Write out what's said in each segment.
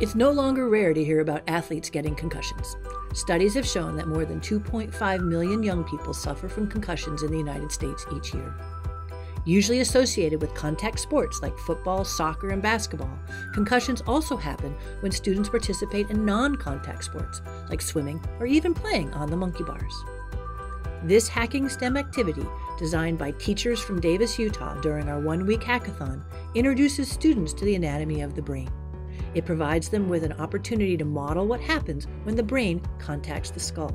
It's no longer rare to hear about athletes getting concussions. Studies have shown that more than 2.5 million young people suffer from concussions in the United States each year. Usually associated with contact sports like football, soccer, and basketball, concussions also happen when students participate in non-contact sports like swimming or even playing on the monkey bars. This hacking STEM activity, designed by teachers from Davis, Utah during our one-week hackathon, introduces students to the anatomy of the brain. It provides them with an opportunity to model what happens when the brain contacts the skull.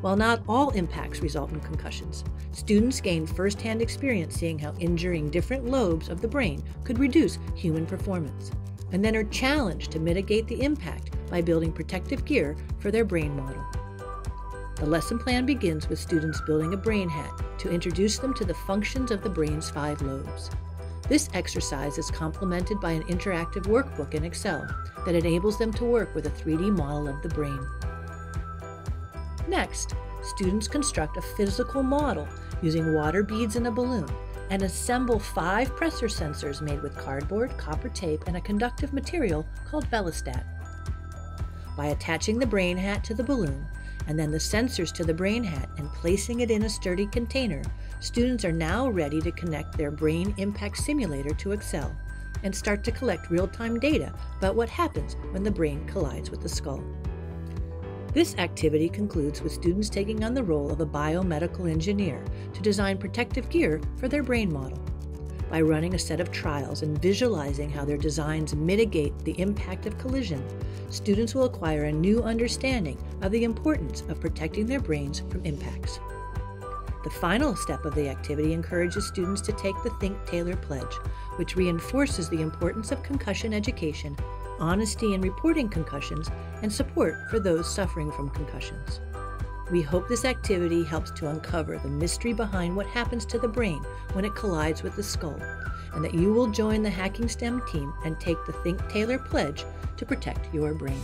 While not all impacts result in concussions, students gain first-hand experience seeing how injuring different lobes of the brain could reduce human performance, and then are challenged to mitigate the impact by building protective gear for their brain model. The lesson plan begins with students building a brain hat to introduce them to the functions of the brain's 5 lobes. This exercise is complemented by an interactive workbook in Excel that enables them to work with a 3D model of the brain. Next, students construct a physical model using water beads and a balloon and assemble 5 pressure sensors made with cardboard, copper tape, and a conductive material called Velostat. By attaching the brain hat to the balloon and then the sensors to the brain hat and placing it in a sturdy container, students are now ready to connect their brain impact simulator to Excel and start to collect real-time data about what happens when the brain collides with the skull. This activity concludes with students taking on the role of a biomedical engineer to design protective gear for their brain model. By running a set of trials and visualizing how their designs mitigate the impact of collision, students will acquire a new understanding of the importance of protecting their brains from impacts. The final step of the activity encourages students to take the Think Taylor Pledge, which reinforces the importance of concussion education, honesty in reporting concussions, and support for those suffering from concussions. We hope this activity helps to uncover the mystery behind what happens to the brain when it collides with the skull, and that you will join the Hacking STEM team and take the Think Taylor Pledge to protect your brain.